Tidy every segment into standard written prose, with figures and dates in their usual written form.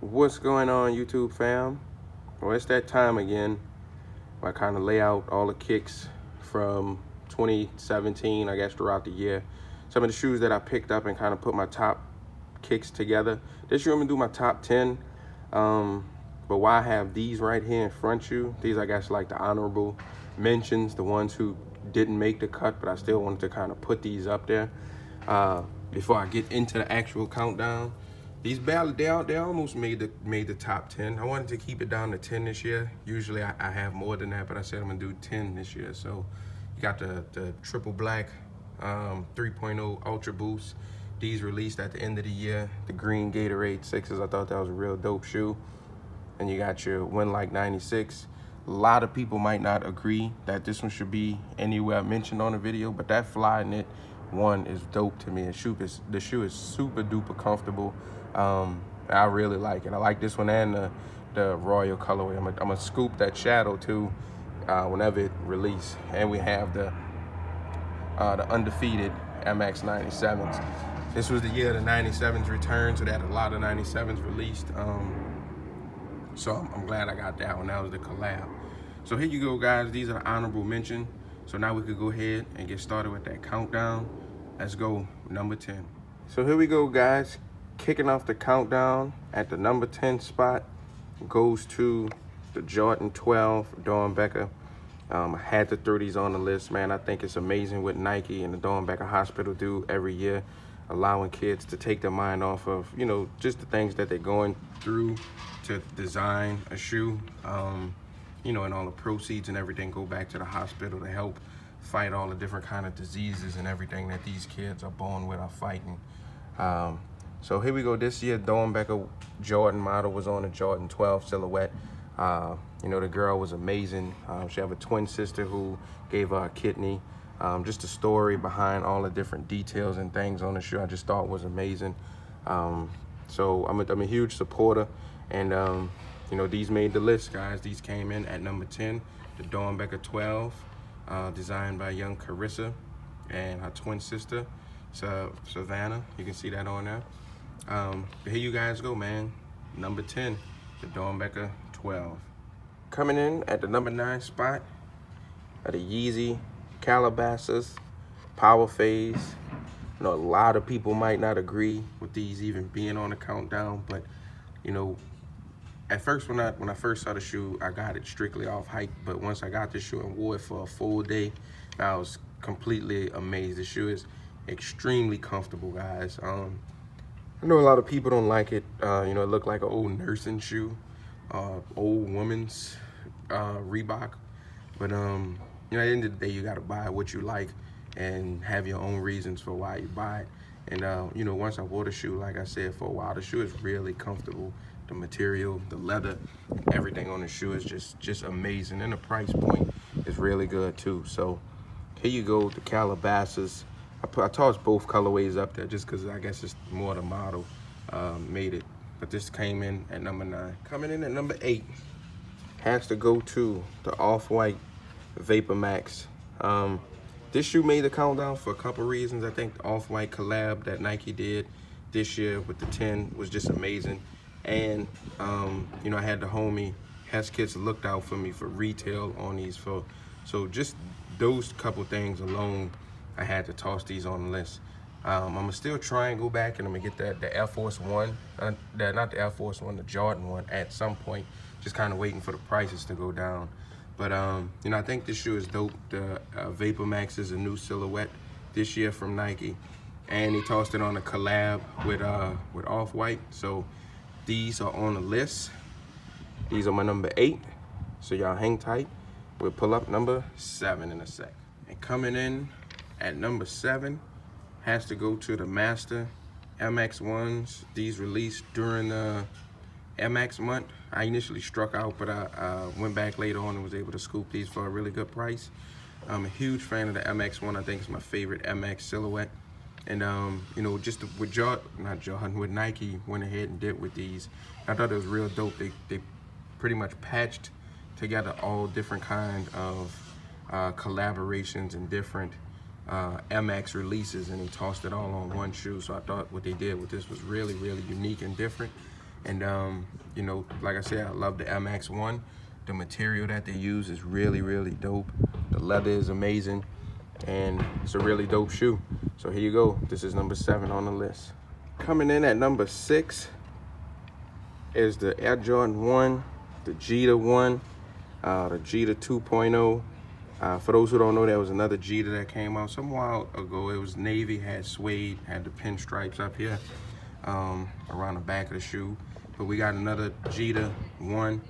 What's going on, YouTube fam? Well, it's that time again where I kind of lay out all the kicks from 2017, I guess, throughout the year. Some of the shoes that I picked up and kind of put my top kicks together. This year I'm gonna do my top 10. But why I have these right here in front of you, these I guess like the honorable mentions, the ones who didn't make the cut, but I still wanted to kind of put these up there before I get into the actual countdown. These barely, they almost made the top 10. I wanted to keep it down to 10 this year. Usually I have more than that, but I said I'm gonna do 10 this year. So you got the triple black 3.0 Ultra Boost. These released at the end of the year. The green Gatorade 6s, I thought that was a real dope shoe. And you got your Win Like 96. A lot of people might not agree that this one should be anywhere mentioned on the video, but that Fly Knit one is dope to me. The shoe is super duper comfortable. I really like it. I like this one and the Royal colorway. I'm gonna scoop that Shadow too whenever it release. And we have the undefeated MX 97s. This was the year the 97s returned, so they had a lot of 97s released. So I'm glad I got that one. That was the collab. So here you go, guys. These are the honorable mention. So now we could go ahead and get started with that countdown. Let's go, number 10. So here we go, guys. Kicking off the countdown at the number 10 spot goes to the Jordan 12 Dawn Becker. I had to throw these on the list, man. I think it's amazing what Nike and the Dawn Becker Hospital do every year, allowing kids to take their mind off of, you know, just the things that they're going through to design a shoe. You know, and all the proceeds and everything go back to the hospital to help fight all the different kind of diseases and everything that these kids are born with or fighting. So here we go. This year, Dawn Becker Jordan model was on a Jordan 12 silhouette. You know, the girl was amazing. She have a twin sister who gave her a kidney. Just the story behind all the different details and things on the shoe I just thought was amazing. So I'm a huge supporter. And, you know, these made the list, guys. These came in at number 10, the Dawn Becker 12, designed by young Carissa and her twin sister, Savannah. You can see that on there. Here you guys go, man. Number 10, the Dawn Becker 12. Coming in at the number 9 spot are the Yeezy Calabasas Power Phase. You know, a lot of people might not agree with these even being on the countdown, but you know, at first when I first saw the shoe, I got it strictly OffWhite, but once I got the shoe and wore it for a full day, I was completely amazed. The shoe is extremely comfortable, guys. I know a lot of people don't like it. You know, it looked like an old nursing shoe, old woman's Reebok. But you know, at the end of the day, you gotta buy what you like and have your own reasons for why you buy it. And you know, once I wore the shoe, like I said, for a while, the shoe is really comfortable. The material, the leather, everything on the shoe is just amazing, and the price point is really good too. So here you go, the Calabasas. I tossed both colorways up there just because I guess it's more the model made it. But this came in at number 9. Coming in at number 8 has to go to the OffWhite Vapor Max. This shoe made the countdown for a couple reasons. I think the OffWhite collab that Nike did this year with the 10 was just amazing. And you know, I had the homie Heskits looked out for me for retail on these. So just those couple things alone, I had to toss these on the list. I'm gonna still try and go back and I'm gonna get the Air Force One, not the Air Force One, the Jordan one at some point. Just kind of waiting for the prices to go down. But you know, I think this shoe is dope. The Vapor Max is a new silhouette this year from Nike, and he tossed it on a collab with OffWhite. So these are on the list. These are my number 8. So y'all hang tight. We'll pull up number 7 in a sec. And coming in at number 7 has to go to the Master MX1s. These released during the MX month. I initially struck out, but I went back later on and was able to scoop these for a really good price. I'm a huge fan of the MX1. I think it's my favorite MX silhouette. And you know, just with with Nike went ahead and did with these. I thought it was real dope. They pretty much patched together all different kind of collaborations and different MX releases, and he tossed it all on one shoe. So I thought what they did with this was really, really unique and different. And you know, like I said, I love the MX1. The material that they use is really, really dope. The leather is amazing, and it's a really dope shoe. So here you go. This is number 7 on the list. Coming in at number 6 is the Air Jordan 1, the Jeter 1, the Jeter 2.0. For those who don't know, there was another Jeter that came out some while ago. It was navy, had suede, had the pinstripes up here around the back of the shoe. But we got another Jeter 1,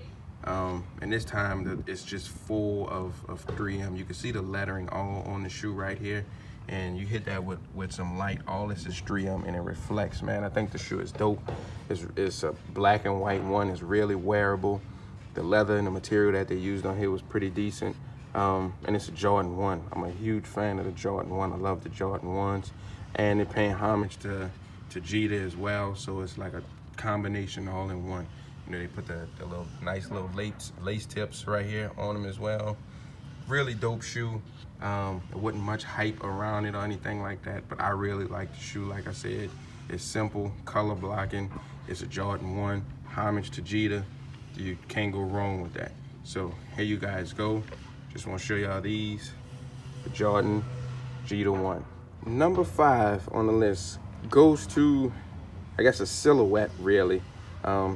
and this time it's just full of 3M. You can see the lettering all on the shoe right here, and you hit that with some light. All this is 3M, and it reflects, man. I think the shoe is dope. It's a black and white one. It's really wearable. The leather and the material that they used on here was pretty decent. And it's a Jordan 1. I'm a huge fan of the Jordan 1. I love the Jordan 1s. And they're paying homage to Jeter as well. So it's like a combination all in one. You know, they put the little nice little lace tips right here on them as well. Really dope shoe. There wasn't much hype around it or anything like that, but I really like the shoe. Like I said, it's simple, color blocking. It's a Jordan 1, homage to Jeter. You can't go wrong with that. So here you guys go. Just want to show y'all these, the Jordan Jeter 1. Number 5 on the list goes to, I guess, a silhouette really,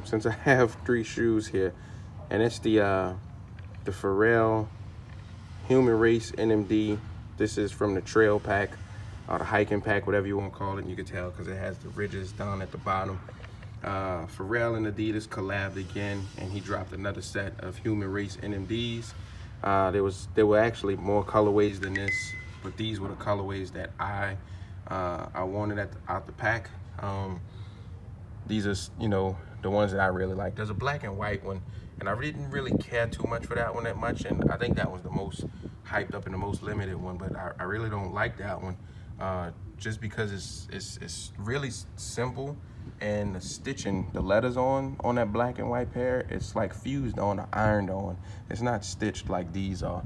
since I have 3 shoes here, and it's the Pharrell Human Race NMD. This is from the trail pack, or the hiking pack, whatever you want to call it. And you can tell because it has the ridges down at the bottom. Pharrell and Adidas collabed again, and he dropped another set of Human Race NMDs. There were actually more colorways than this, but these were the colorways that I wanted out the pack. These are, you know, the ones that I really like. There's a black and white one, and I didn't really care too much for that one that much, and I think that was the most hyped up and the most limited one, but I really don't like that one, just because it's really simple, and the stitching, the letters on that black and white pair, it's like fused on or ironed on. It's not stitched like these are.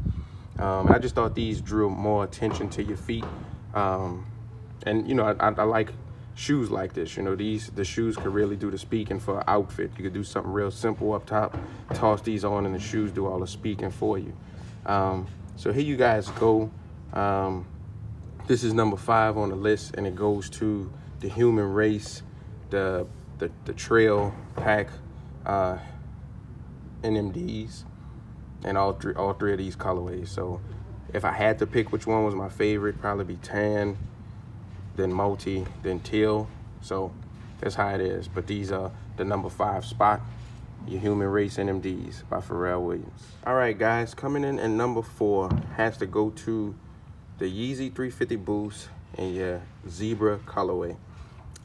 I just thought these drew more attention to your feet, and you know, I like shoes like this. You know, the shoes could really do the speaking for an outfit. You could do something real simple up top, toss these on, and the shoes do all the speaking for you. So here you guys go. This is number 5 on the list, and it goes to the Human Race, the trail pack NMDs, and all three of these colorways. So if I had to pick which one was my favorite, probably be tan, then multi, then teal. So that's how it is. But these are the number 5 spot, your Human Race NMDs by Pharrell Williams. All right, guys, coming in at number 4 has to go to the Yeezy 350 Boost and your Zebra colorway.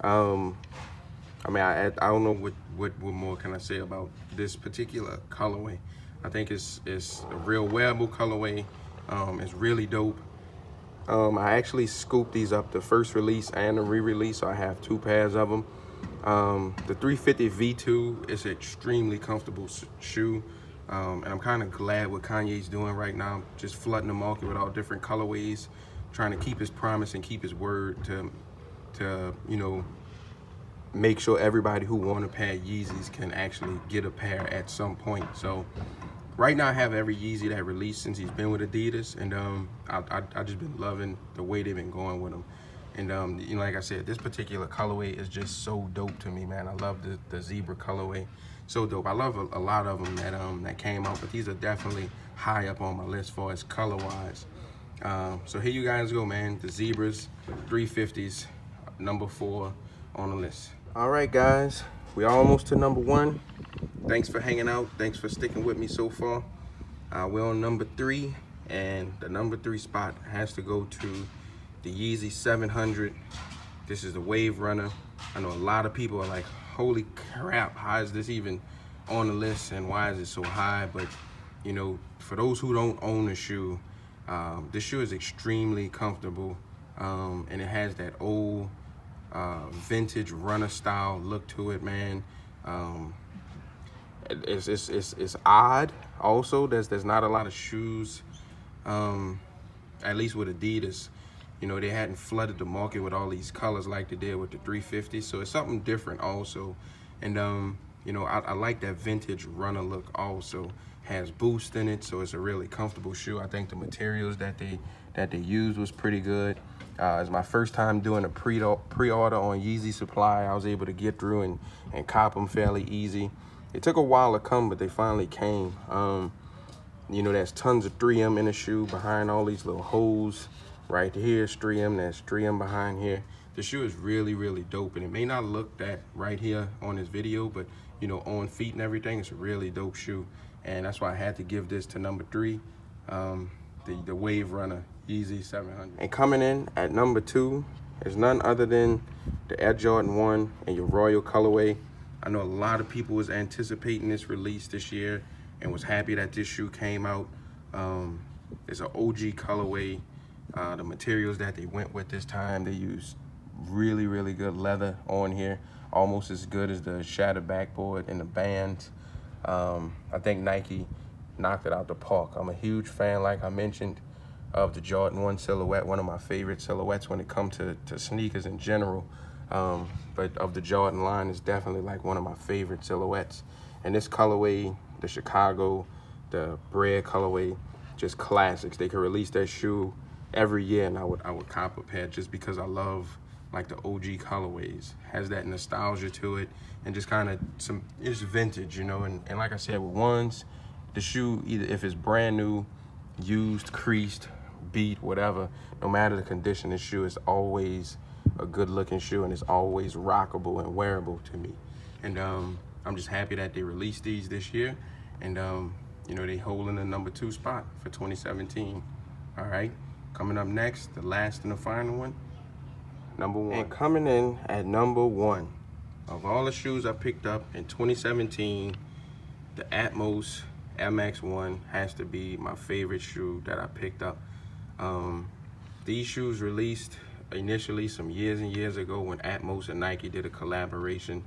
I mean, I don't know what more can I say about this particular colorway. I think it's a real wearable colorway. It's really dope. I actually scooped these up, the first release and the re-release, so I have 2 pairs of them. The 350 V2 is an extremely comfortable shoe, and I'm kind of glad what Kanye's doing right now, just flooding the market with all different colorways, trying to keep his promise and keep his word to you know, make sure everybody who want a pair of Yeezys can actually get a pair at some point. So right now I have every Yeezy that released since he's been with Adidas, and I just been loving the way they've been going with them. And you know, like I said, this particular colorway is just so dope to me, man. I love the Zebra colorway, so dope. I love a lot of them that came out, but these are definitely high up on my list for as color wise. So here you guys go, man. The Zebras 350s, number 4 on the list. All right, guys, we're almost to number 1. Thanks for hanging out. Thanks for sticking with me so far. We're on number 3, and the number 3 spot has to go to the Yeezy 700. This is the Wave Runner. I know a lot of people are like, holy crap, how is this even on the list and why is it so high? But you know, for those who don't own the shoe, this shoe is extremely comfortable, and it has that old vintage runner style look to it, man. It's odd also. There's not a lot of shoes, at least with Adidas. You know, they hadn't flooded the market with all these colors like they did with the 350, so it's something different also. And you know, I like that vintage runner look also. Has boost in it, so it's a really comfortable shoe. I think the materials that they used was pretty good. It's my first time doing a pre-order on Yeezy Supply. I was able to get through and cop them fairly easy. It took a while to come, but they finally came. You know, there's tons of 3M in the shoe behind all these little holes. Right here's 3M, there's 3M behind here. The shoe is really, really dope, and it may not look that right here on this video, but you know, on feet and everything, it's a really dope shoe. And that's why I had to give this to number 3, the Wave Runner Yeezy 700. And coming in at number 2 is none other than the Air Jordan 1 and your Royal colorway. I know a lot of people was anticipating this release this year and was happy that this shoe came out. It's an OG colorway. The materials that they went with this time, they used really, really good leather on here, almost as good as the shattered backboard and the bands. I think Nike knocked it out the park. I'm a huge fan, like I mentioned, of the Jordan 1 silhouette, one of my favorite silhouettes when it comes to sneakers in general. But of the Jordan line, is definitely like one of my favorite silhouettes. And this colorway, the Chicago, the Bread colorway, just classics. They could release that shoe every year and I would cop a pair just because I love like the OG colorways. Has that nostalgia to it and just kind of it's vintage, you know. And like I said, with ones, the shoe, either if it's brand new, used, creased, beat, whatever, no matter the condition, this shoe is always a good looking shoe and it's always rockable and wearable to me. And I'm just happy that they released these this year. And you know, they holding the number 2 spot for 2017. All right, coming up next, the last and the final one, number 1. And coming in at number 1, of all the shoes I picked up in 2017, the Atmos Air Max 1 has to be my favorite shoe that I picked up. These shoes released initially some years and years ago when Atmos and Nike did a collaboration,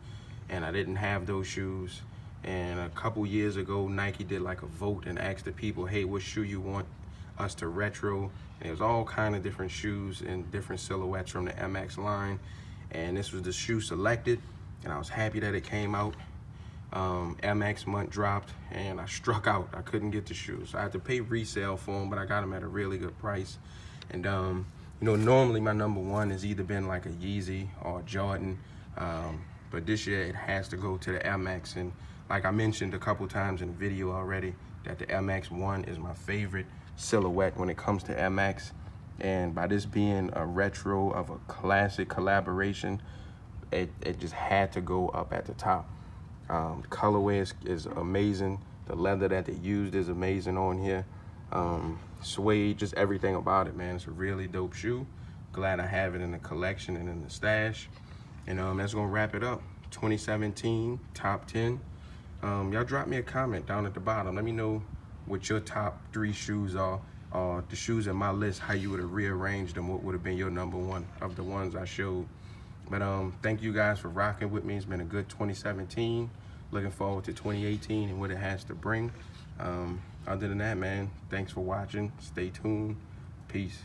and I didn't have those shoes. And a couple years ago, Nike did like a vote and asked the people, hey, what shoe you want us to retro? And it was all kind of different shoes and different silhouettes from the Air Max line. And this was the shoe selected, and I was happy that it came out. Air Max month dropped, and I struck out. I couldn't get the shoes. So I had to pay resale for them, but I got them at a really good price. And you know, normally my number 1 has either been like a Yeezy or a Jordan, but this year it has to go to the Air Max. And like I mentioned a couple times in the video already, that the Air Max 1 is my favorite silhouette when it comes to Air Max. And by this being a retro of a classic collaboration, it just had to go up at the top. The colorway is amazing. The leather that they used is amazing on here. Suede, just everything about it, man. It's a really dope shoe. Glad I have it in the collection and in the stash. And that's gonna wrap it up. 2017 top 10. Y'all drop me a comment down at the bottom. Let me know what your top 3 shoes are, or the shoes in my list, how you would have rearranged them, what would have been your number 1 of the ones I showed. But thank you guys for rocking with me. It's been a good 2017. Looking forward to 2018 and what it has to bring. Other than that, man, thanks for watching. Stay tuned. Peace.